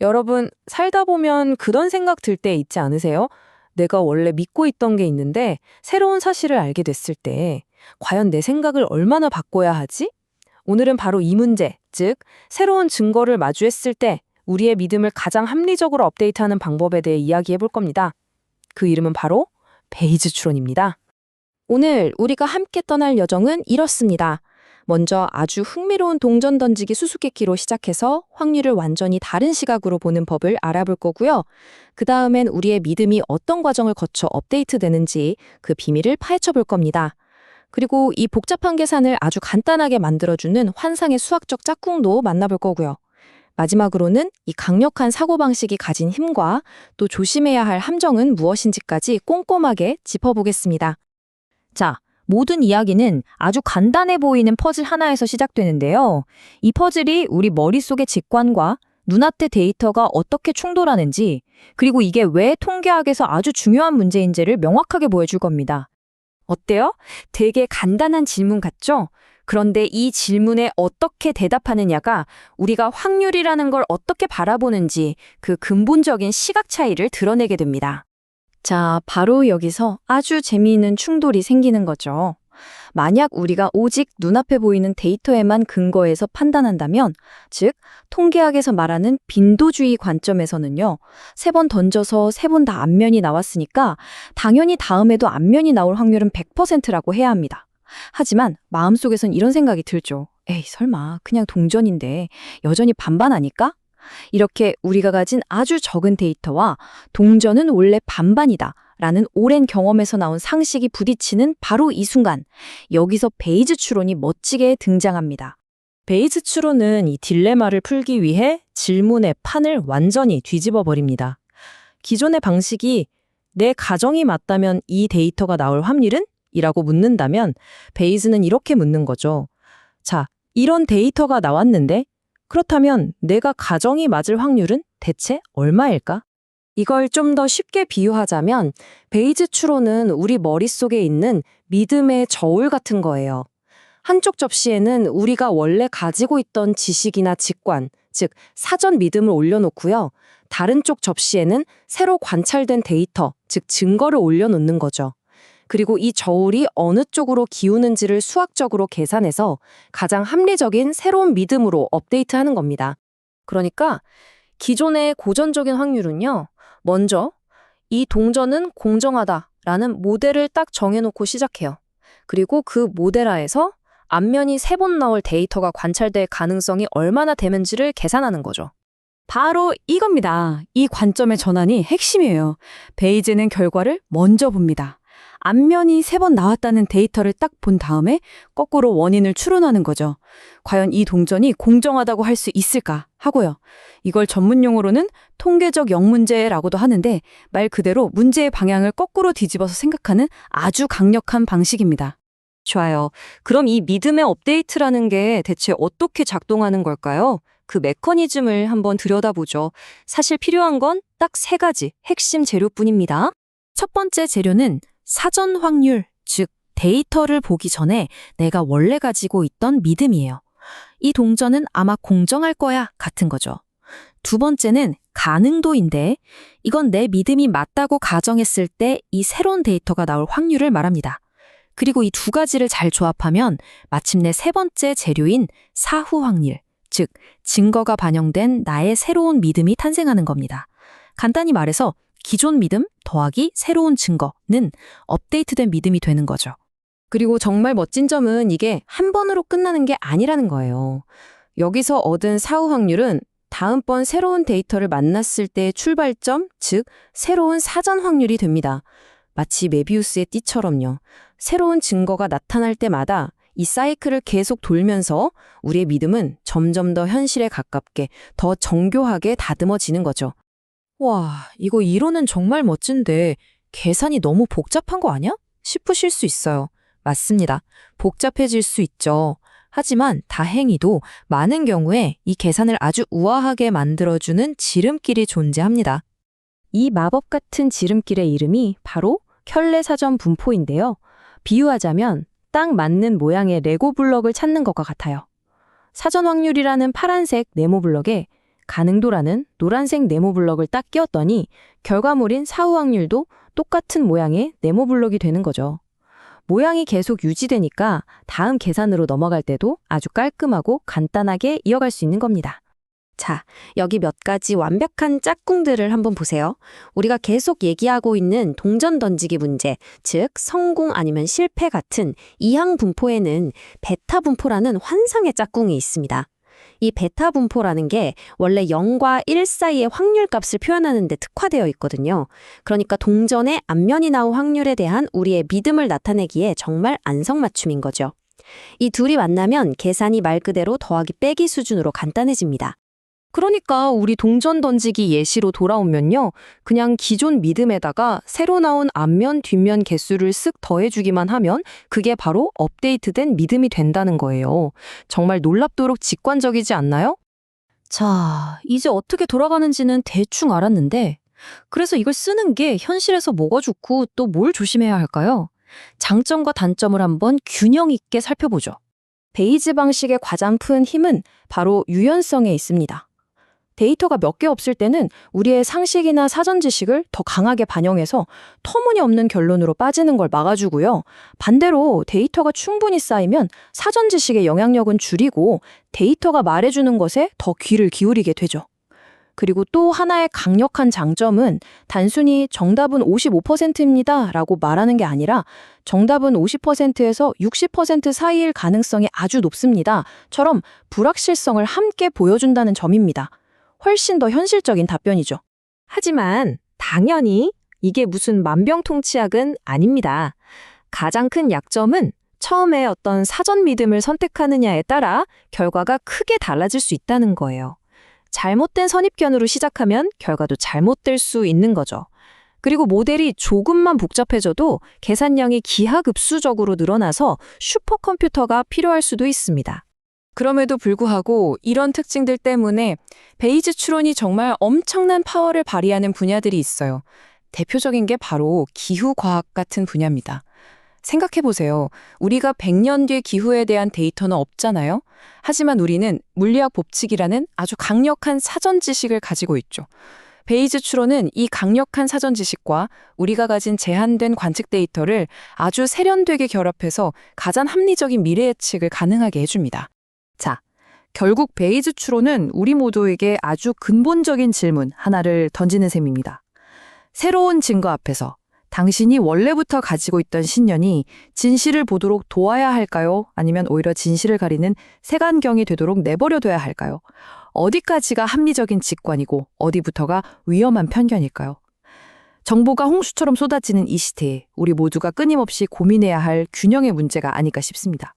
여러분, 살다 보면 그런 생각 들 때 있지 않으세요? 내가 원래 믿고 있던 게 있는데 새로운 사실을 알게 됐을 때 과연 내 생각을 얼마나 바꿔야 하지? 오늘은 바로 이 문제, 즉 새로운 증거를 마주했을 때 우리의 믿음을 가장 합리적으로 업데이트하는 방법에 대해 이야기해 볼 겁니다. 그 이름은 바로 베이즈 추론입니다. 오늘 우리가 함께 떠날 여정은 이렇습니다. 먼저 아주 흥미로운 동전 던지기 수수께끼로 시작해서 확률을 완전히 다른 시각으로 보는 법을 알아볼 거고요. 그 다음엔 우리의 믿음이 어떤 과정을 거쳐 업데이트되는지 그 비밀을 파헤쳐 볼 겁니다. 그리고 이 복잡한 계산을 아주 간단하게 만들어주는 환상의 수학적 짝꿍도 만나볼 거고요. 마지막으로는 이 강력한 사고방식이 가진 힘과 또 조심해야 할 함정은 무엇인지까지 꼼꼼하게 짚어보겠습니다. 자, 모든 이야기는 아주 간단해 보이는 퍼즐 하나에서 시작되는데요. 이 퍼즐이 우리 머릿속의 직관과 눈앞의 데이터가 어떻게 충돌하는지, 그리고 이게 왜 통계학에서 아주 중요한 문제인지를 명확하게 보여줄 겁니다. 어때요? 되게 간단한 질문 같죠? 그런데 이 질문에 어떻게 대답하느냐가 우리가 확률이라는 걸 어떻게 바라보는지 그 근본적인 시각 차이를 드러내게 됩니다. 자, 바로 여기서 아주 재미있는 충돌이 생기는 거죠. 만약 우리가 오직 눈앞에 보이는 데이터에만 근거해서 판단한다면, 즉 통계학에서 말하는 빈도주의 관점에서는요, 3번 던져서 3번 다 앞면이 나왔으니까 당연히 다음에도 앞면이 나올 확률은 100%라고 해야 합니다. 하지만 마음속에선 이런 생각이 들죠. 에이, 설마 그냥 동전인데 여전히 반반 아닐까? 이렇게 우리가 가진 아주 적은 데이터와 동전은 원래 반반이다 라는 오랜 경험에서 나온 상식이 부딪히는 바로 이 순간, 여기서 베이즈 추론이 멋지게 등장합니다. 베이즈 추론은 이 딜레마를 풀기 위해 질문의 판을 완전히 뒤집어 버립니다. 기존의 방식이 내 가정이 맞다면 이 데이터가 나올 확률은? 이라고 묻는다면 베이즈는 이렇게 묻는 거죠. 자, 이런 데이터가 나왔는데 그렇다면 내가 가정이 맞을 확률은 대체 얼마일까? 이걸 좀 더 쉽게 비유하자면 베이즈 추론은 우리 머릿속에 있는 믿음의 저울 같은 거예요. 한쪽 접시에는 우리가 원래 가지고 있던 지식이나 직관, 즉 사전 믿음을 올려놓고요. 다른 쪽 접시에는 새로 관찰된 데이터, 즉 증거를 올려놓는 거죠. 그리고 이 저울이 어느 쪽으로 기우는지를 수학적으로 계산해서 가장 합리적인 새로운 믿음으로 업데이트하는 겁니다. 그러니까 기존의 고전적인 확률은요, 먼저 이 동전은 공정하다라는 모델을 딱 정해놓고 시작해요. 그리고 그 모델하에서 앞면이 3번 나올 데이터가 관찰될 가능성이 얼마나 되는지를 계산하는 거죠. 바로 이겁니다. 이 관점의 전환이 핵심이에요. 베이즈는 결과를 먼저 봅니다. 앞면이 3번 나왔다는 데이터를 딱 본 다음에 거꾸로 원인을 추론하는 거죠. 과연 이 동전이 공정하다고 할 수 있을까 하고요. 이걸 전문용어로는 통계적 역문제라고도 하는데 말 그대로 문제의 방향을 거꾸로 뒤집어서 생각하는 아주 강력한 방식입니다. 좋아요. 그럼 이 믿음의 업데이트라는 게 대체 어떻게 작동하는 걸까요? 그 메커니즘을 한번 들여다보죠. 사실 필요한 건 딱 3가지 핵심 재료뿐입니다. 첫 번째 재료는 사전 확률, 즉 데이터를 보기 전에 내가 원래 가지고 있던 믿음이에요. 이 동전은 아마 공정할 거야 같은 거죠. 두 번째는 가능도인데 이건 내 믿음이 맞다고 가정했을 때 이 새로운 데이터가 나올 확률을 말합니다. 그리고 이 2가지를 잘 조합하면 마침내 3번째 재료인 사후 확률, 즉 증거가 반영된 나의 새로운 믿음이 탄생하는 겁니다. 간단히 말해서 기존 믿음 더하기 새로운 증거는 업데이트된 믿음이 되는 거죠. 그리고 정말 멋진 점은 이게 한 번으로 끝나는 게 아니라는 거예요. 여기서 얻은 사후 확률은 다음번 새로운 데이터를 만났을 때의 출발점, 즉 새로운 사전 확률이 됩니다. 마치 메비우스의 띠처럼요. 새로운 증거가 나타날 때마다 이 사이클을 계속 돌면서 우리의 믿음은 점점 더 현실에 가깝게, 더 정교하게 다듬어지는 거죠. 와, 이거 이론은 정말 멋진데 계산이 너무 복잡한 거 아니야? 싶으실 수 있어요. 맞습니다. 복잡해질 수 있죠. 하지만 다행히도 많은 경우에 이 계산을 아주 우아하게 만들어주는 지름길이 존재합니다. 이 마법 같은 지름길의 이름이 바로 켤레사전 분포인데요. 비유하자면 딱 맞는 모양의 레고 블럭을 찾는 것과 같아요. 사전 확률이라는 파란색 네모 블럭에 가능도라는 노란색 네모 블럭을 딱 끼웠더니 결과물인 사후 확률도 똑같은 모양의 네모 블럭이 되는 거죠. 모양이 계속 유지되니까 다음 계산으로 넘어갈 때도 아주 깔끔하고 간단하게 이어갈 수 있는 겁니다. 자, 여기 몇 가지 완벽한 짝꿍들을 한번 보세요. 우리가 계속 얘기하고 있는 동전 던지기 문제, 즉 성공 아니면 실패 같은 이항 분포에는 베타 분포라는 환상의 짝꿍이 있습니다. 이 베타 분포라는 게 원래 0과 1 사이의 확률 값을 표현하는 데 특화되어 있거든요. 그러니까 동전의 앞면이 나올 확률에 대한 우리의 믿음을 나타내기에 정말 안성맞춤인 거죠. 이 둘이 만나면 계산이 말 그대로 더하기 빼기 수준으로 간단해집니다. 그러니까 우리 동전 던지기 예시로 돌아오면요. 그냥 기존 믿음에다가 새로 나온 앞면, 뒷면 개수를 쓱 더해주기만 하면 그게 바로 업데이트된 믿음이 된다는 거예요. 정말 놀랍도록 직관적이지 않나요? 자, 이제 어떻게 돌아가는지는 대충 알았는데, 그래서 이걸 쓰는 게 현실에서 뭐가 좋고 또 뭘 조심해야 할까요? 장점과 단점을 한번 균형 있게 살펴보죠. 베이즈 방식의 가장 큰 힘은 바로 유연성에 있습니다. 데이터가 몇 개 없을 때는 우리의 상식이나 사전 지식을 더 강하게 반영해서 터무니없는 결론으로 빠지는 걸 막아주고요. 반대로 데이터가 충분히 쌓이면 사전 지식의 영향력은 줄이고 데이터가 말해주는 것에 더 귀를 기울이게 되죠. 그리고 또 하나의 강력한 장점은 단순히 정답은 55%입니다 라고 말하는 게 아니라 정답은 50%에서 60% 사이일 가능성이 아주 높습니다 처럼 불확실성을 함께 보여준다는 점입니다. 훨씬 더 현실적인 답변이죠. 하지만 당연히 이게 무슨 만병통치약은 아닙니다. 가장 큰 약점은 처음에 어떤 사전 믿음을 선택하느냐에 따라 결과가 크게 달라질 수 있다는 거예요. 잘못된 선입견으로 시작하면 결과도 잘못될 수 있는 거죠. 그리고 모델이 조금만 복잡해져도 계산량이 기하급수적으로 늘어나서 슈퍼컴퓨터가 필요할 수도 있습니다. 그럼에도 불구하고 이런 특징들 때문에 베이즈 추론이 정말 엄청난 파워를 발휘하는 분야들이 있어요. 대표적인 게 바로 기후과학 같은 분야입니다. 생각해보세요. 우리가 100년 뒤 기후에 대한 데이터는 없잖아요. 하지만 우리는 물리학 법칙이라는 아주 강력한 사전 지식을 가지고 있죠. 베이즈 추론은 이 강력한 사전 지식과 우리가 가진 제한된 관측 데이터를 아주 세련되게 결합해서 가장 합리적인 미래 예측을 가능하게 해줍니다. 자, 결국 베이즈 추론은 우리 모두에게 아주 근본적인 질문 하나를 던지는 셈입니다. 새로운 증거 앞에서 당신이 원래부터 가지고 있던 신념이 진실을 보도록 도와야 할까요? 아니면 오히려 진실을 가리는 색안경이 되도록 내버려둬야 할까요? 어디까지가 합리적인 직관이고 어디부터가 위험한 편견일까요? 정보가 홍수처럼 쏟아지는 이 시대에 우리 모두가 끊임없이 고민해야 할 균형의 문제가 아닐까 싶습니다.